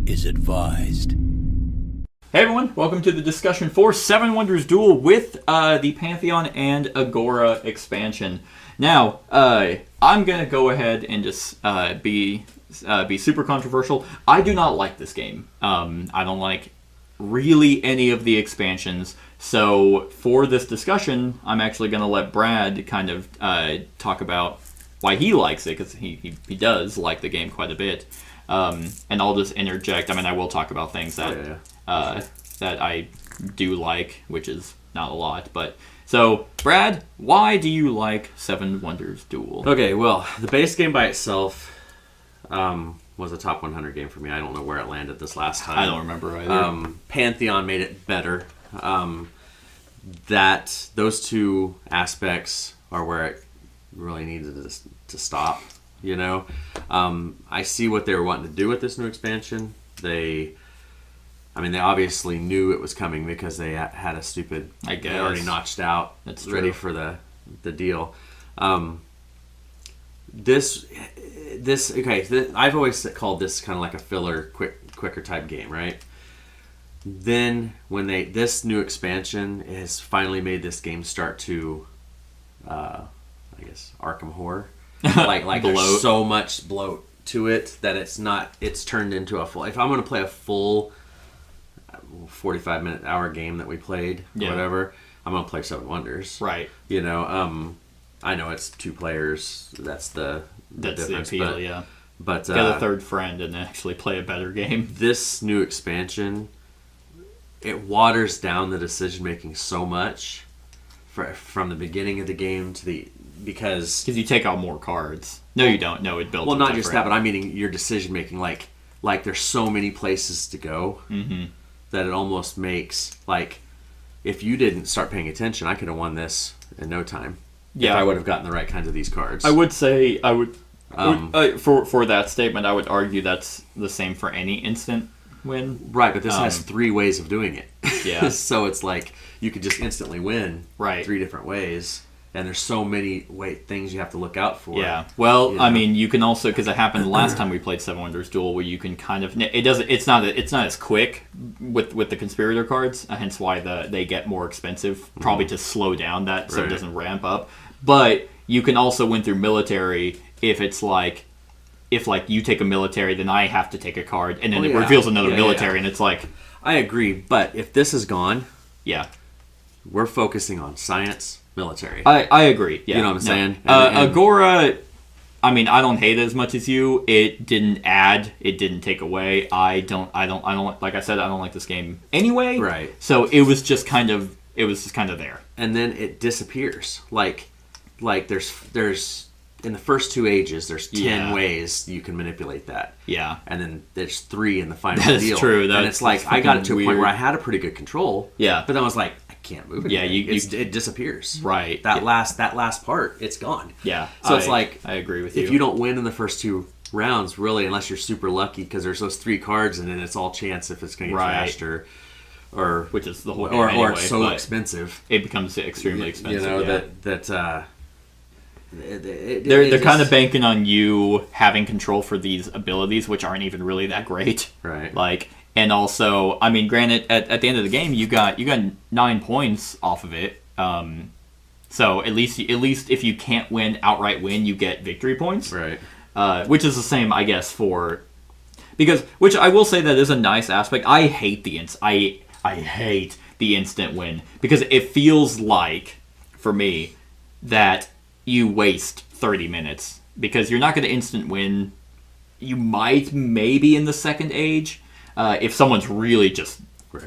is advised. Hey everyone, welcome to the discussion for Seven Wonders Duel with the Pantheon and Agora expansion. Now, I'm going to go ahead and just be super controversial. I do not like this game. I don't like really any of the expansions. So for this discussion, I'm actually going to let Brad kind of talk about why he likes it, because he does like the game quite a bit. And I'll just interject. I mean, I will talk about things that that I do like, which is not a lot. But so, Brad, why do you like Seven Wonders Duel? Okay, well, the base game by itself was a top 100 game for me. I don't know where it landed this last time. I don't remember either. Pantheon made it better. Those two aspects are where it really needed to stop. You know, I see what they were wanting to do with this new expansion. They obviously knew it was coming because they had a stupid. I guess they already notched out. That's true. Ready for the deal. I've always called this kind of like a filler, quicker type game, right? Then when this new expansion has finally made this game start to, I guess, Arkham Horror. like there's so much bloat to it that it's turned into a full. If I'm going to play a full 45-minute hour game that we played or whatever, I'm going to play Seven Wonders. Right. You know, I know it's two players. That's the difference. The appeal, But get a third friend and actually play a better game. This new expansion, it waters down the decision making so much from the beginning of the game to because you take out more cards. No, you don't. No, it builds. Well, not just that, but I mean your decision making. Like there's so many places to go that it almost makes if you didn't start paying attention, I could have won this in no time. Yeah, if I would have gotten the right kinds of these cards. I would say for that statement, I would argue that's the same for any instant win. Right, but this has three ways of doing it. Yeah, so it's like you could just instantly win. Right, 3 different ways. And there's so many things you have to look out for. Yeah. Well, you know? I mean, you can also, because it happened last time we played Seven Wonders Duel, where you can kind of it's not as quick with the conspirator cards, hence why they get more expensive, probably to slow down that so it doesn't ramp up. But you can also win through military if it's if you take a military, then I have to take a card, and then it reveals another military, and it's like. I agree, but if this is gone, yeah, we're focusing on science. Military. I agree. Yeah. You know what I'm saying? Agora, I mean, I don't hate it as much as you. It didn't add. It didn't take away. I don't. Like I said, I don't like this game anyway. Right. So it was just kind of there. And then it disappears. Like there's in the first 2 ages, there's 10 ways you can manipulate that. Yeah. And then there's 3 in the final deal. That's true. And it's I got it to a point where I had a pretty good control. Yeah. But then I was like, can't move it. Yeah, it disappears. Right. That last part, it's gone. Yeah. So it's I agree with you. If you don't win in the first 2 rounds, really, unless you're super lucky, because there's those 3 cards, and then it's all chance if it's going to get trashed or which is the whole game anyway, or it's so expensive. It becomes extremely expensive. You know they're kind of banking on you having control for these abilities, which aren't even really that great. Right. And also, I mean, granted, at the end of the game, you got 9 points off of it. So at least if you can't outright win, you get victory points. Right. Which is the same, I guess, which I will say that is a nice aspect. I hate I hate the instant win because it feels like, for me, that you waste 30 minutes because you're not going to instant win. You might maybe in the second age. If someone's really just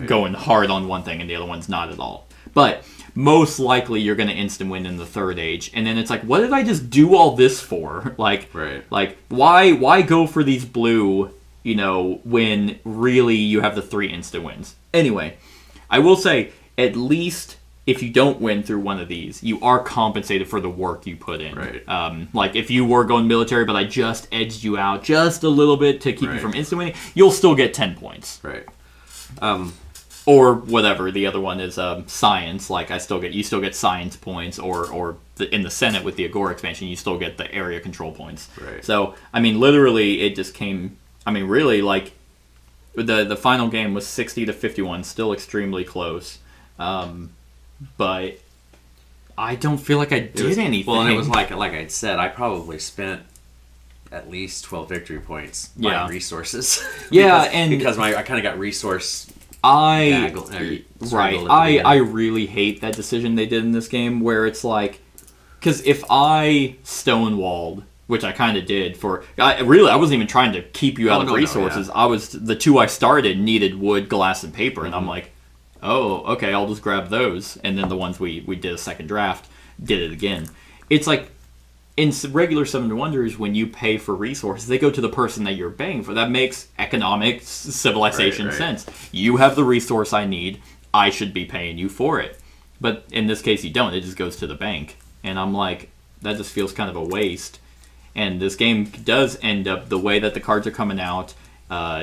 going hard on one thing and the other one's not at all. But most likely you're going to instant win in the third age. And then it's like, what did I just do all this for? Like why go for these blue, when really you have the 3 instant wins? Anyway, I will say, at least if you don't win through one of these, you are compensated for the work you put in. Right. If you were going military, but I just edged you out just a little bit to keep you from instant winning, you'll still get 10 points. Right. Or whatever. The other one is science. You still get science points, or in the Senate with the Agora expansion, you still get the area control points. Right. So, I mean, literally, it just came. I mean, really, The final game was 60-51, still extremely close. But I don't feel like I did anything. Well, and it was like I'd said, I probably spent at least 12 victory points buying resources. because I kind of got resource. I really hate that decision they did in this game, where it's like, because if I stonewalled, which I kind of did I wasn't even trying to keep you out of resources. I was the two I started needed wood, glass, and paper, and I'm like, oh, okay, I'll just grab those, and then the ones we did a second draft did it again. It's like in regular Seven Wonders, when you pay for resources, they go to the person that you're paying for. That makes economic civilization sense. You have the resource I need. I should be paying you for it. But in this case, you don't. It just goes to the bank. And I'm like, that just feels kind of a waste. And this game does end up, the way that the cards are coming out,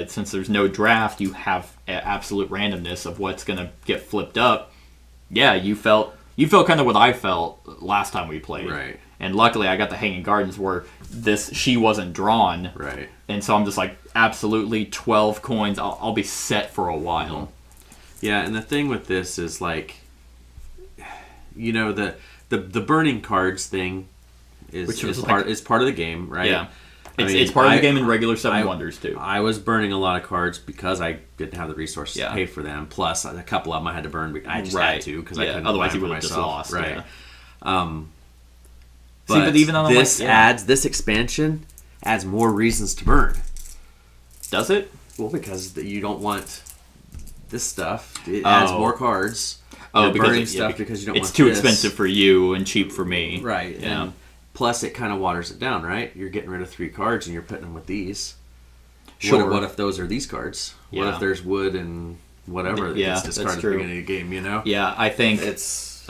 since there's no draft, you have absolute randomness of what's going to get flipped up. Yeah, you felt kind of what I felt last time we played. Right. And luckily, I got the Hanging Gardens where she wasn't drawn. Right. And so I'm just like, absolutely 12 coins. I'll be set for a while. Yeah, and the thing with this is like, the burning cards thing is part of the game, right? Yeah. It's part of the game in regular Seven Wonders, too. I was burning a lot of cards because I didn't have the resources to pay for them. Plus, a couple of them I had to burn. I just had to because I couldn't. Otherwise, you would have just lost. Right. Yeah. But even on this expansion adds more reasons to burn. Does it? Well, because you don't want this stuff. It adds more cards. Oh, because burning stuff because you don't want it's too expensive for you and cheap for me. Right. Yeah. And plus, it kind of waters it down, right? You're getting rid of 3 cards and you're putting them with these. Sure. What if those are these cards? Yeah. What if there's wood and whatever that gets discarded at the beginning of the game, Yeah, I think it's...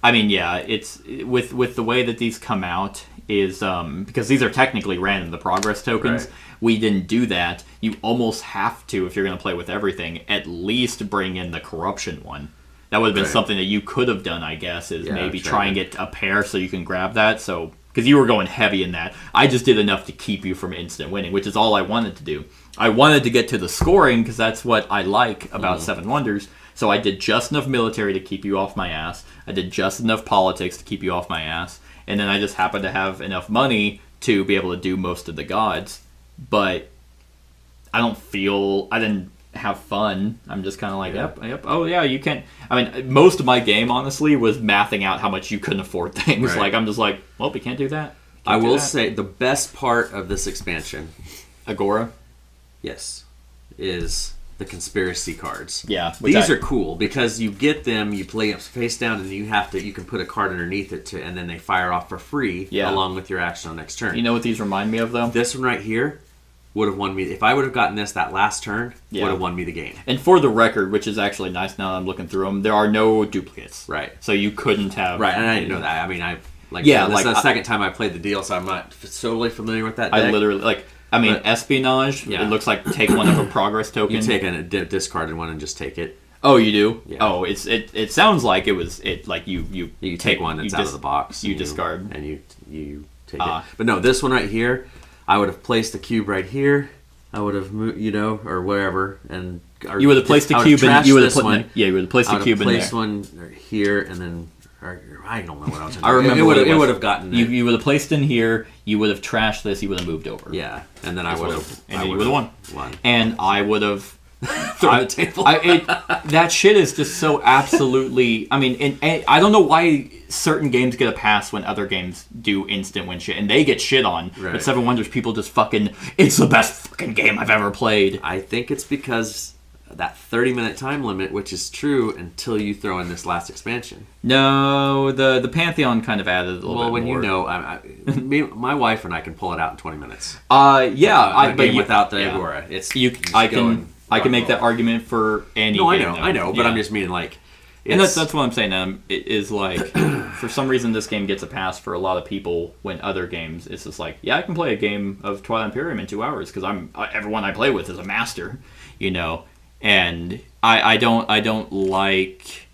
it's with the way that these come out is because these are technically random, the progress tokens. Right. We didn't do that. You almost have to, if you're going to play with everything, at least bring in the corruption one. That would have been something that you could have done, I guess, is maybe try and get a pair so you can grab that. So, because you were going heavy in that. I just did enough to keep you from instant winning, which is all I wanted to do. I wanted to get to the scoring because that's what I like about Seven Wonders. So I did just enough military to keep you off my ass. I did just enough politics to keep you off my ass. And then I just happened to have enough money to be able to do most of the gods. But I didn't have fun. I'm just kind of like, yep. Oh, yeah, you can't. I mean, most of my game, honestly, was mathing out how much you couldn't afford things. Right. Like, I'm just like, well, we can't do that. I will say the best part of this expansion, Agora? Yes, is the conspiracy cards. Yeah. These are cool because you get them, you play them face down, and you can put a card underneath it, and then they fire off for free along with your action on next turn. You know what these remind me of, though? This one right here would have won me. If I would have gotten this that last turn, would have won me the game. And for the record, which is actually nice now that I'm looking through them, there are no duplicates. Right. So you couldn't have... Right, and I didn't know that. I mean, this is the second time I played the deal, so I'm not totally familiar with that deck. I literally... espionage, it looks like take one of a progress token. You take a discarded one and just take it. Oh, you do? Yeah. Oh, it sounds like you take one that's out of the box. You discard. And you take it. But no, this one right here, I would have placed the cube right here. I would have moved, or wherever, and you would have placed the cube and you would have put one. Yeah, you would have placed the cube in there. I would have placed one here and then. I don't know what else. I remember it would have gotten. You would have placed in here. You would have trashed this. You would have moved over. Yeah, and then I would have. And you would have won. And I would have thrown the table. That shit is just so absolutely. I mean, and I don't know why certain games get a pass when other games do instant win shit, and they get shit on. Right. But Seven Wonders, people just fucking. It's the best fucking game I've ever played. I think it's because that 30-minute time limit, which is true until you throw in this last expansion. No, the Pantheon kind of added a little bit more. Well, when my wife and I can pull it out in 20 minutes. But without the Agora, I can make that argument for any. No, game, I know, but I'm just meaning like. And that's what I'm saying. It is like, for some reason, this game gets a pass for a lot of people when other games, it's just like, yeah, I can play a game of Twilight Imperium in 2 hours because everyone I play with is a master, And I don't like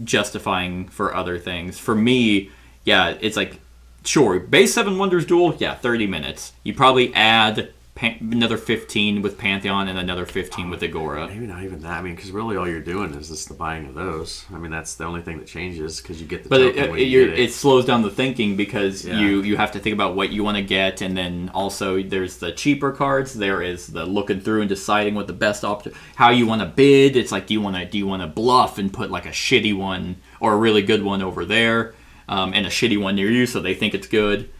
justifying for other things. For me, yeah, it's like, sure, base 7 Wonders Duel, 30 minutes. You probably add another 15 with Pantheon, and another 15 with Agora. Maybe not even that. I mean, because really all you're doing is just the buying of those. I mean, that's the only thing that changes because you get the token when you get it. It slows down the thinking because you have to think about what you want to get, and then also there's the cheaper cards. There is the looking through and deciding what the best option, how you want to bid. It's like do you want to bluff and put like a shitty one or a really good one over there, and a shitty one near you so they think it's good.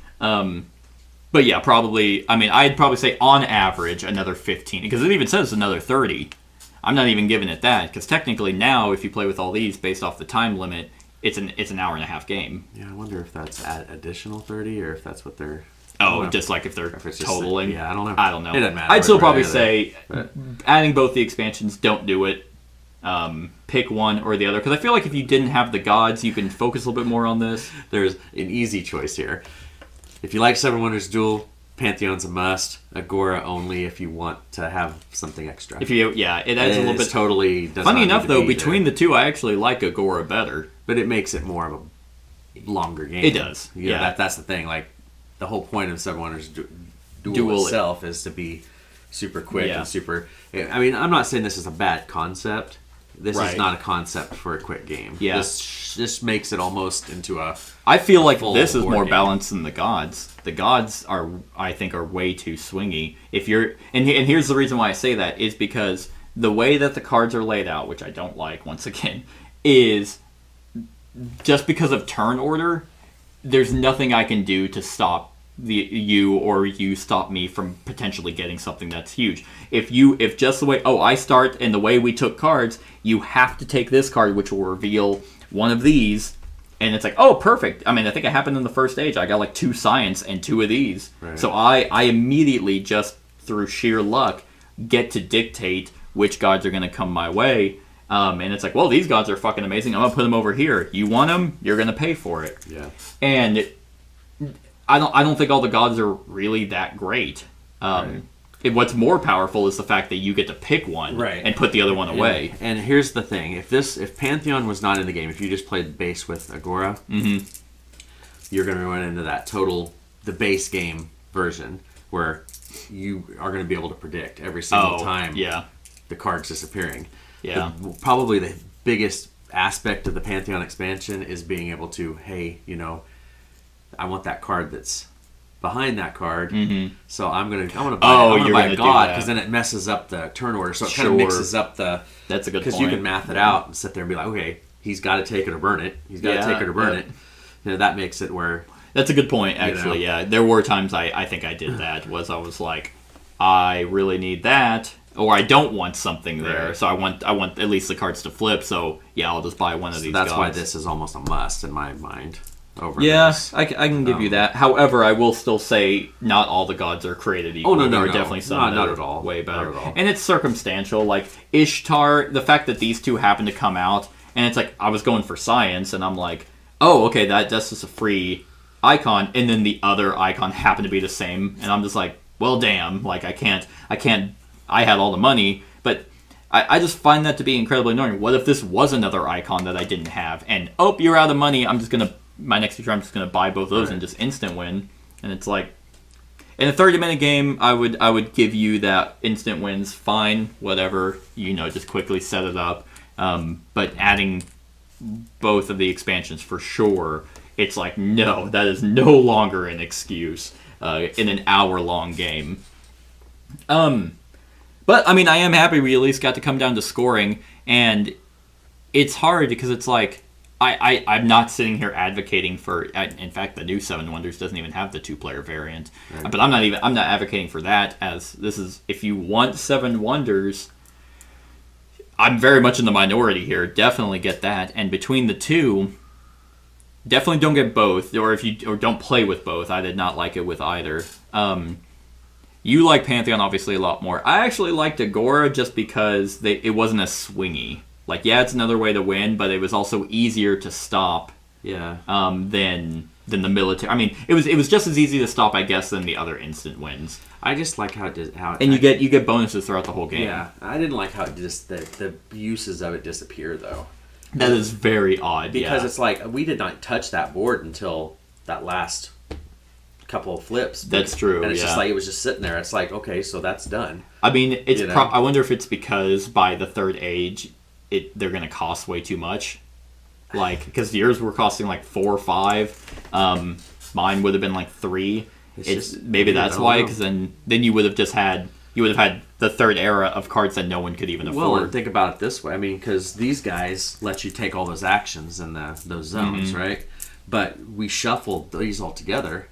But yeah, probably. I mean, I'd probably say on average another 15 because it even says another 30. I'm not even giving it that because technically now, if you play with all these based off the time limit, it's an hour and a half game. Yeah, I wonder if that's additional 30 or if that's what they're. Just like if they're totaling. Yeah, I don't know. I don't know. It doesn't matter. I'd still probably say adding both the expansions. Don't do it. Pick one or the other because I feel like if you didn't have the gods, you can focus a little bit more on this. There's an easy choice here. If you like Seven Wonders Duel, Pantheon's a must. Agora only if you want to have something extra. It adds a little bit. Totally. Funny enough, though, between the two, I actually like Agora better. But it makes it more of a longer game. It does. Yeah, that's the thing. Like the whole point of Seven Wonders Duel itself is to be super quick and super. I mean, I'm not saying this is a bad concept. This is not a concept for a quick game. Yeah. This makes it almost into a. I feel like this is more balanced than the gods. The gods I think, are way too swingy. If you're, and here's the reason why I say that is because the way that the cards are laid out, which I don't like, once again, is just because of turn order. There's nothing I can do to stop you stop me from potentially getting something that's huge. If just the way I start and the way we took cards, you have to take this card which will reveal one of these, and it's like, oh, perfect. I mean, I think it happened in the first stage. I got like 2 science and 2 of these. Right. So I immediately, just through sheer luck, get to dictate which gods are going to come my way. And it's like, well, these gods are fucking amazing. I'm going to put them over here. You want them? You're going to pay for it. Yeah. And I don't think all the gods are really that great. What's more powerful is the fact that you get to pick one and put the other one away. And here's the thing: if Pantheon was not in the game, if you just played base with Agora, you're going to run into the base game version where you are going to be able to predict every single time the card's disappearing. Yeah. Probably the biggest aspect of the Pantheon expansion is being able to, hey, I want that card that's behind that card, so I'm gonna buy a god because then it messes up the turn order, so it kind of mixes up the. That's a good point because you can math it out and sit there and be like, okay, he's got to take it or burn it. He's got to take it or burn it. That makes it where. That's a good point, actually. Yeah, there were times I think I did that. I was like, I really need that, or I don't want something there, so I want at least the cards to flip. So yeah, I'll just buy one of these. That's gods. why this is almost a must in my mind. I can give you that. However, I will still say not all the gods are created equal. There are definitely some that are all way better. And it's circumstantial. Like Ishtar, the fact that these two happen to come out, and it's like I was going for science, and I'm like, oh, okay, that's just a free icon, and then the other icon happened to be the same, and I'm just like, well, damn, like I can't. I had all the money, but I just find that to be incredibly annoying. What if this was another icon that I didn't have, and you're out of money? I'm just gonna. My next feature, I'm just going to buy both of those and just instant win. And it's like, in a 30-minute game, I would give you that instant wins, fine, whatever, just quickly set it up. But adding both of the expansions for sure, it's like, no, that is no longer an excuse in an hour-long game. But, I mean, I am happy we at least got to come down to scoring, and it's hard because it's like, I'm not sitting here advocating for. In fact, the new Seven Wonders doesn't even have the 2-player variant. Right. But I'm not advocating for that. As this is, if you want Seven Wonders, I'm very much in the minority here. Definitely get that. And between the two, definitely don't get both, or don't play with both. I did not like it with either. You like Pantheon obviously a lot more. I actually liked Agora just because it wasn't as swingy. Like, yeah, it's another way to win, but it was also easier to stop. Yeah. Than the military. I mean, it was just as easy to stop, I guess, than the other instant wins. I just like how it did. And you get bonuses throughout the whole game. Yeah, I didn't like how it just the uses of it disappear though. That is very odd. Because it's like we did not touch that board until that last couple of flips. That's true. And it's yeah. just like it was just sitting there. It's like, okay, so that's done. I mean, it's. You know? I wonder if it's because by the third age, they're going to cost way too much. Like, because yours were costing like 4 or 5. Mine would have been like 3. Maybe that's why. Because then you would have had the third era of cards that no one could even afford. Well, and think about it this way. I mean, because these guys let you take all those actions in those zones, right? But we shuffled these all together.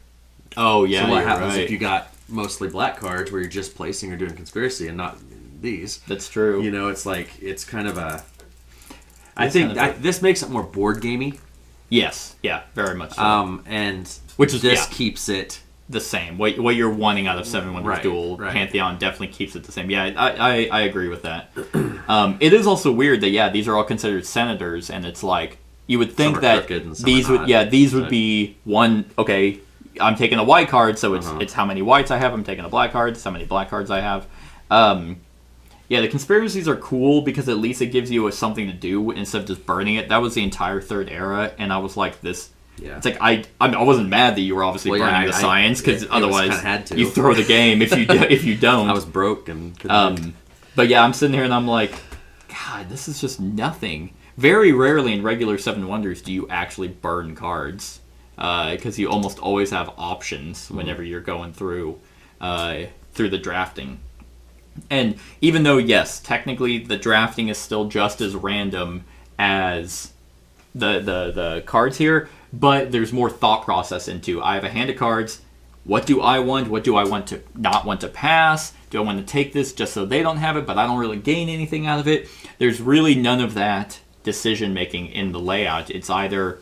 Oh, yeah, so what you're happens right. if you got mostly black cards where you're just placing or doing conspiracy and not these? That's true. You know, it's like, it's kind of a... I think this makes it more board gamey. Yes, yeah, very much so. And which is this keeps it the same. What you're wanting out of Seven Wonders Duel, Pantheon definitely keeps it the same. Yeah, I agree with that. It is also weird that these are all considered senators, and it's like you would think that these would be one. Okay, I'm taking a white card, so it's how many whites I have. I'm taking a black card, it's how many black cards I have. Yeah, the conspiracies are cool because at least it gives you something to do instead of just burning it. That was the entire third era, and I was like, this... Yeah. It's like, I wasn't mad that you were obviously burning the science, because otherwise you throw the game if you don't. I was broke. But yeah, I'm sitting here and I'm like, God, this is just nothing. Very rarely in regular Seven Wonders do you actually burn cards, because you almost always have options whenever you're going through the drafting. And even though, yes, technically the drafting is still just as random as the cards here, but there's more thought process into, I have a hand of cards, what do I want? What do I want to not want to pass? Do I want to take this just so they don't have it, but I don't really gain anything out of it? There's really none of that decision-making in the layout. It's either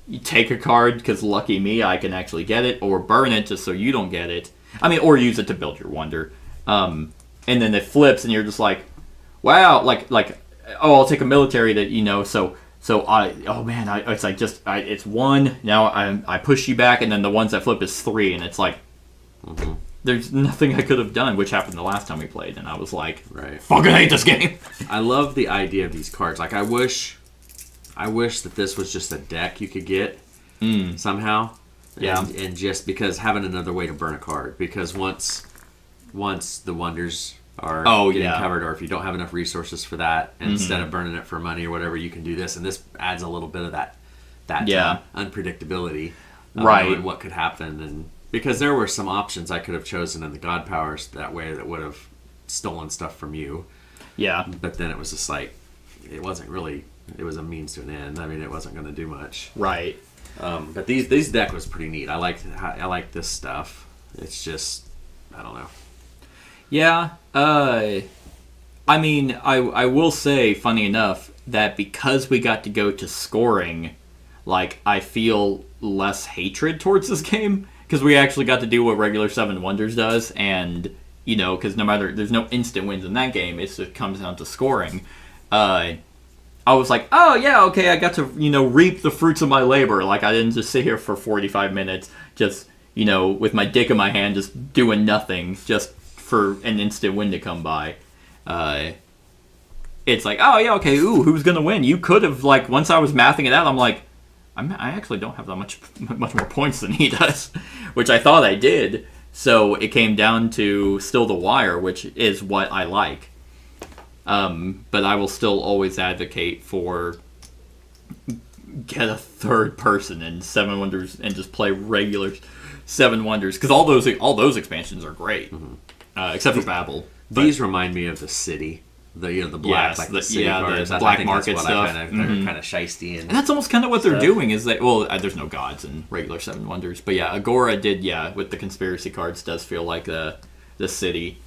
you take a card, because lucky me, I can actually get it, or burn it just so you don't get it. I mean, or use it to build your wonder. And then it flips, and you're just like, wow, I'll take a military that, so it's 1, now I push you back, and then the ones that flip is 3, and it's like, there's nothing I could have done, which happened the last time we played, and I was like, fucking hate this game. I love the idea of these cards. Like, I wish that this was just a deck you could get somehow. Yeah. And just because having another way to burn a card, because once the wonders are getting covered, or if you don't have enough resources for that, and instead of burning it for money or whatever, you can do this, and this adds a little bit of that unpredictability, and what could happen. And because there were some options I could have chosen in the God Powers that way that would have stolen stuff from you. Yeah. But then it was just like, it wasn't really, it was a means to an end. I mean, it wasn't going to do much. Right. But these deck was pretty neat. I like this stuff. It's just, I don't know. Yeah. I mean, I will say, funny enough, that because we got to go to scoring, like, I feel less hatred towards this game, because we actually got to do what regular Seven Wonders does, and, you know, because no matter, there's no instant wins in that game, it comes down to scoring. I was like, oh, yeah, okay, I got to, you know, reap the fruits of my labor. Like, I didn't just sit here for 45 minutes, just, you know, with my dick in my hand, just doing nothing, just for an instant win to come by. It's like, oh, yeah, okay, ooh, who's going to win? You could have, like, once I was mathing it out, I'm like, I actually don't have that much more points than he does, which I thought I did. So it came down to still the wire, which is what I like. But I will still always advocate for get a third person in Seven Wonders and just play regular Seven Wonders, because all those expansions are great, except for Babel. These remind me of the city. The black, yes, like the city cards. The black market stuff. They're kind of shiesty, and that's almost kind of what they're doing. Is that there's no gods in regular Seven Wonders, but yeah, Agora did with the conspiracy cards does feel like the city.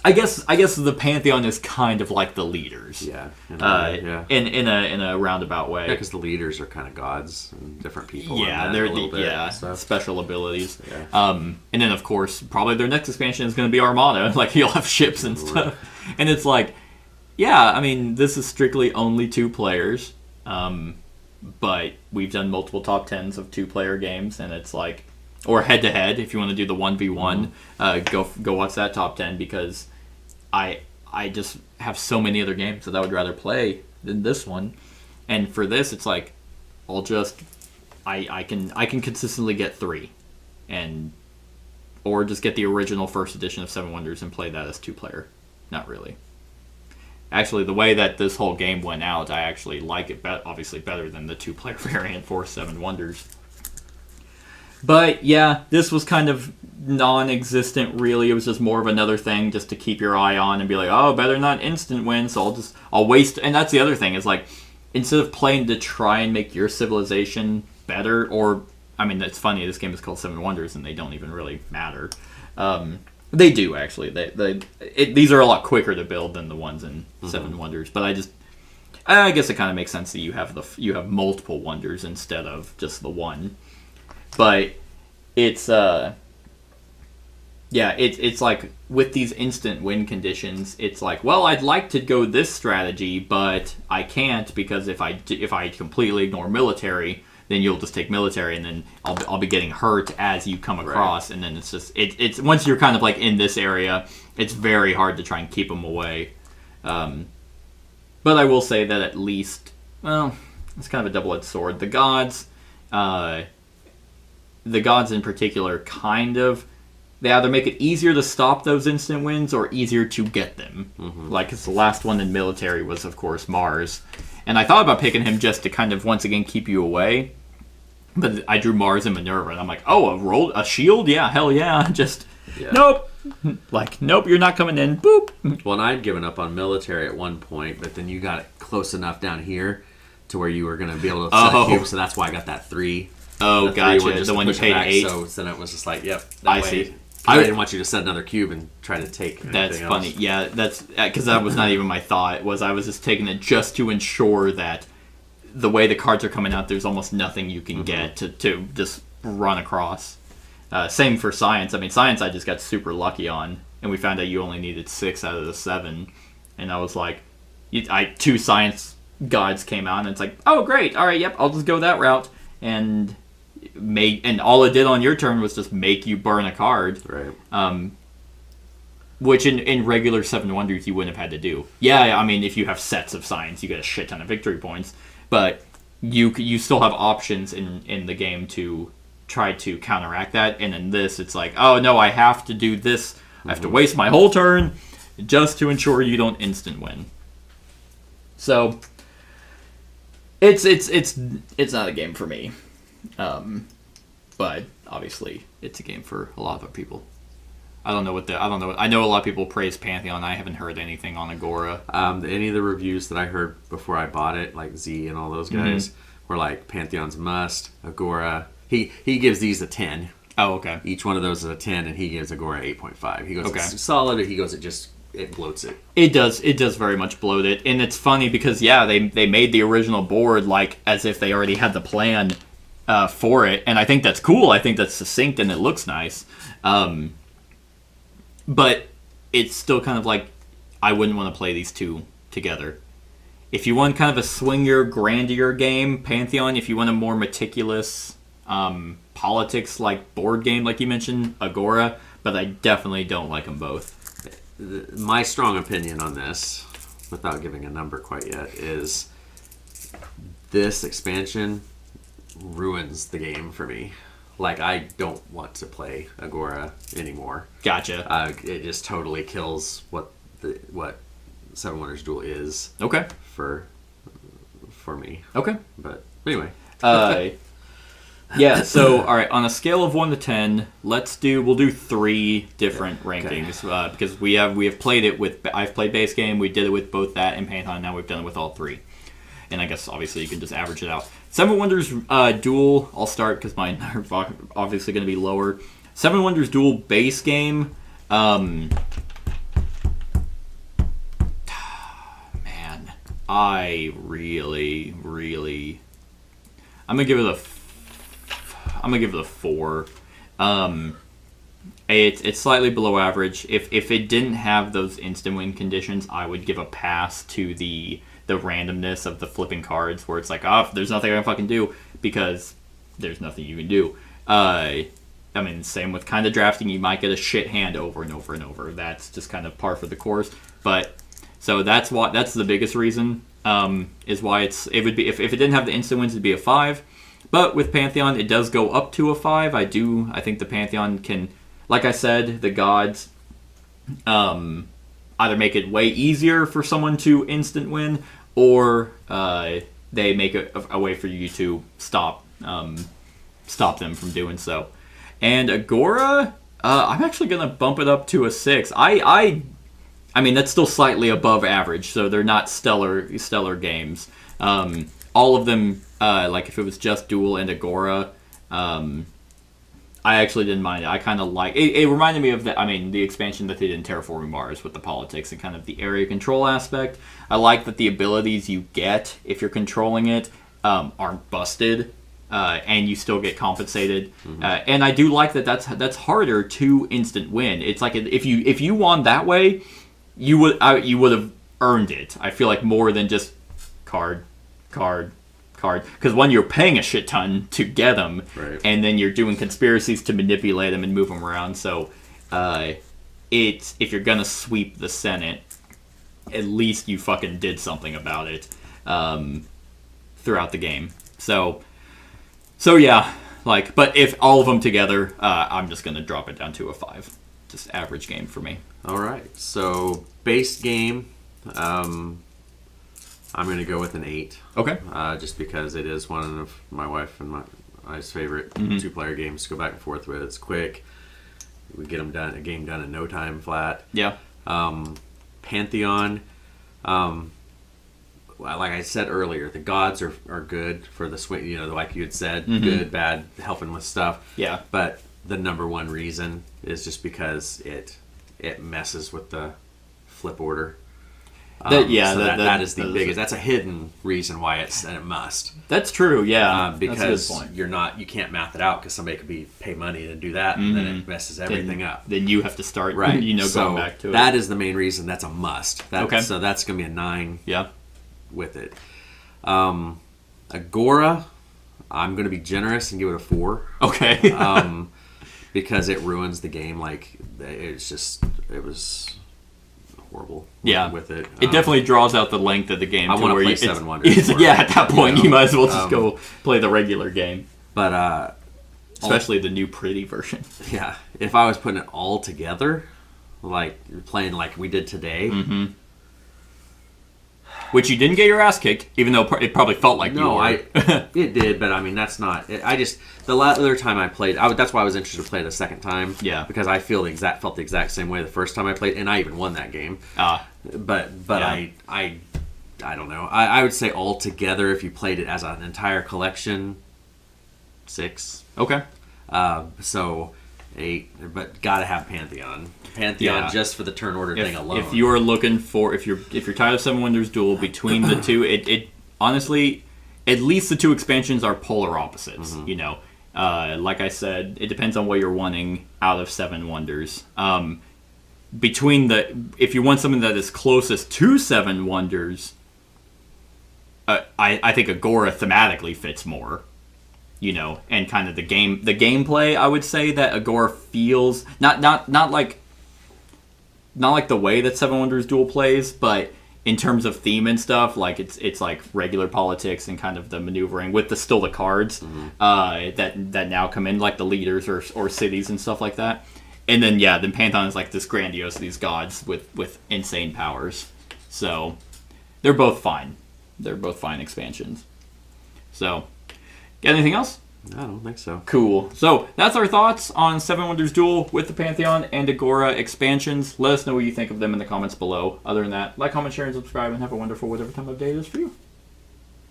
I guess the Pantheon is kind of like the leaders. Yeah. In a roundabout way. Yeah, because the leaders are kind of gods and different people. Yeah, they're special abilities. Yeah. And then of course probably their next expansion is going to be Armada. Like you'll have ships and stuff. And it's like, yeah, I mean this is strictly only 2 players. But we've done multiple top 10s of 2-player games, and it's like, or head to head if you want to do the 1v1, go watch that top 10, because I just have so many other games that I would rather play than this one. And for this, it's like I can consistently get 3. and or just get the original first edition of Seven Wonders and play that as 2-player. Not really. Actually, the way that this whole game went out, I actually like it obviously better than the 2-player variant for Seven Wonders. But yeah, this was kind of non-existent, really. It was just more of another thing just to keep your eye on and be like, oh, better not instant win, so I'll waste. And that's the other thing, is like, instead of playing to try and make your civilization better, or, I mean, it's funny, this game is called Seven Wonders, and they don't even really matter. They do, actually. These are a lot quicker to build than the ones in Seven Wonders, but I guess it kind of makes sense that you have multiple wonders instead of just the one. But it's it's like with these instant win conditions, it's like, well, I'd like to go this strategy, but I can't, because if I completely ignore military, then you'll just take military, and then I'll be getting hurt as you come across, right. And then it's once you're kind of like in this area, it's very hard to try and keep them away. But I will say that at least, well, it's kind of a double-edged sword. The gods in particular they either make it easier to stop those instant wins or easier to get them. Like, because the last one in military was, of course, Mars. And I thought about picking him just to kind of, once again, keep you away. But I drew Mars and Minerva, and I'm like, oh, a shield? Yeah, hell yeah. Nope. Like, nope, you're not coming in. Boop. Well, and I'd given up on military at one point, but then you got it close enough down here to where you were going to be able to set a cube, so that's why I got that 3. Oh, gotcha. The one you paid 8. So then it was just like, yep. I see. I didn't want you to set another cube and try to take anything That's funny. else. Yeah, that's because that was not even my thought. I was just taking it just to ensure that the way the cards are coming out, there's almost nothing you can get to just run across. Same for science. I mean, science I just got super lucky on, and we found out you only needed 6 out of the 7, and I was like, 2 science gods came out, and it's like, oh great, all right, yep, I'll just go that route, and all it did on your turn was just make you burn a card, right? Which in regular Seven Wonders you wouldn't have had to do. Yeah, I mean, if you have sets of science, you get a shit ton of victory points, but you still have options in the game to try to counteract that. And in this, it's like, oh no, I have to do this. I have to waste my whole turn just to ensure you don't instant win. So it's not a game for me. But obviously it's a game for a lot of other people. I know a lot of people praise Pantheon. I haven't heard anything on Agora. Any of the reviews that I heard before I bought it, like Z and all those guys, were like, Pantheon's must, Agora. He gives these a 10. Oh, okay. Each one of those is a 10, and he gives Agora 8.5. He goes, okay. It's solid, or he goes, it bloats it. It does very much bloat it. And it's funny because, yeah, they made the original board like as if they already had the plan for it, and I think that's cool. I think that's succinct and it looks nice. But it's still kind of like, I wouldn't want to play these two together. If you want kind of a swingier, grandier game, Pantheon. If you want a more meticulous politics like board game, like you mentioned, Agora. But I definitely don't like them both. My strong opinion on this, without giving a number quite yet, is this expansion ruins the game for me. Like, I don't want to play Agora anymore. Gotcha. It just totally kills what Seven Wonders Duel is. Okay. For me. Okay. But anyway. Yeah. So all right, on a scale of 1 to 10, we'll do 3 different rankings because we have played it with. I've played base game. We did it with both that and Pantheon. Now we've done it with all 3. And I guess obviously you can just average it out. Seven Wonders Duel, I'll start because mine are obviously going to be lower. Seven Wonders Duel base game. Man, I really, I'm gonna give it a 4. It's slightly below average. If it didn't have those instant win conditions, I would give a pass to the randomness of the flipping cards, where it's like, there's nothing I can fucking do, because there's nothing you can do. I mean, same with kind of drafting. You might get a shit hand over and over and over. That's just kind of par for the course. But so that's the biggest reason is why it would be, if it didn't have the instant wins, it'd be a 5. But with Pantheon, it does go up to a 5. I think the Pantheon can, like I said, the gods either make it way easier for someone to instant win, or they make a way for you to stop them from doing so. And Agora, I'm actually gonna bump it up to a 6. I mean, that's still slightly above average, so they're not stellar games. All of them, like if it was just Duel and Agora, I actually didn't mind it. I kind of like it. It reminded me of the expansion that they did in Terraforming Mars with the politics and kind of the area control aspect. I like that the abilities you get if you're controlling it aren't busted, and you still get compensated. Mm-hmm. And I do like that's harder to instant win. It's like if you won that way, you would have earned it. I feel like more than just card, because when you're paying a shit ton to get them, right, and then you're doing conspiracies to manipulate them and move them around. So if you're gonna sweep the Senate, at least you fucking did something about it throughout the game. So yeah, but if all of them together, I'm just gonna drop it down to a 5. Just average game for me. All right, so base game, I'm going to go with an 8. Okay. Just because it is one of my wife and my favorite two-player games to go back and forth with. It's quick. We get a game done in no time flat. Yeah. Pantheon, like I said earlier, the gods are good for the swing. Like you had said, good, bad, helping with stuff. Yeah. But the number one reason is just because it messes with the flip order. That is the biggest. That's a hidden reason why it must. That's true. Yeah, because that's a good point. You can't math it out because somebody could pay money to do that, and then it messes everything up. Then you have to start, right? Going back to it. That is the main reason. That's a must. Okay. So that's gonna be a 9. Yeah. With it, Agora, I'm gonna be generous and give it a 4. Okay. Because it ruins the game. Like it was horrible. Yeah, with it, it definitely draws out the length of the game. I want to play Seven Wonders. Yeah, at that point, you might as well just go play the regular game. But especially the new pretty version. Yeah, if I was putting it all together, like playing like we did today, which you didn't get your ass kicked, even though it probably felt like you were. It did, but I mean that's not. The other time I played, that's why I was interested to play it a second time. Yeah, because I felt the exact same way the first time I played, and I even won that game. But yeah. I don't know. I would say all together, if you played it as an entire collection, 6. Okay. So 8, but gotta have Pantheon. Just for the turn order thing alone. If you are looking for, if you're tired of Seven Wonders Duel, between the two, it honestly, at least the two expansions are polar opposites. Like I said, it depends on what you're wanting out of Seven Wonders. If you want something that is closest to Seven Wonders, I think Agora thematically fits more. And kind of the gameplay, I would say that Agora feels not like the way that Seven Wonders Duel plays, but in terms of theme and stuff, like it's like regular politics and kind of the maneuvering with still the cards that now come in, like the leaders or cities and stuff like that. And then Pantheon is like this grandiose, these gods with insane powers. So they're both fine. They're both fine expansions. So, got anything else? I don't think so. Cool. So that's our thoughts on Seven Wonders Duel with the Pantheon and Agora expansions. Let us know what you think of them in the comments below. Other than that, like, comment, share, and subscribe, and have a wonderful whatever time of day it is for you.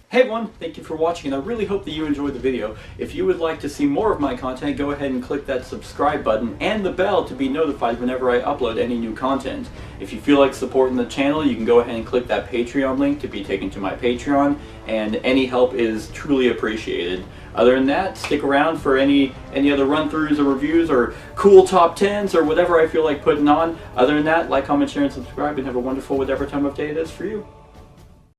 Hey everyone, thank you for watching, and I really hope that you enjoyed the video. If you would like to see more of my content, go ahead and click that subscribe button and the bell to be notified whenever I upload any new content. If you feel like supporting the channel, you can go ahead and click that Patreon link to be taken to my Patreon, and any help is truly appreciated. Other than that, stick around for any other run-throughs or reviews or cool top 10s or whatever I feel like putting on. Other than that, like, comment, share, and subscribe, and have a wonderful whatever time of day it is for you.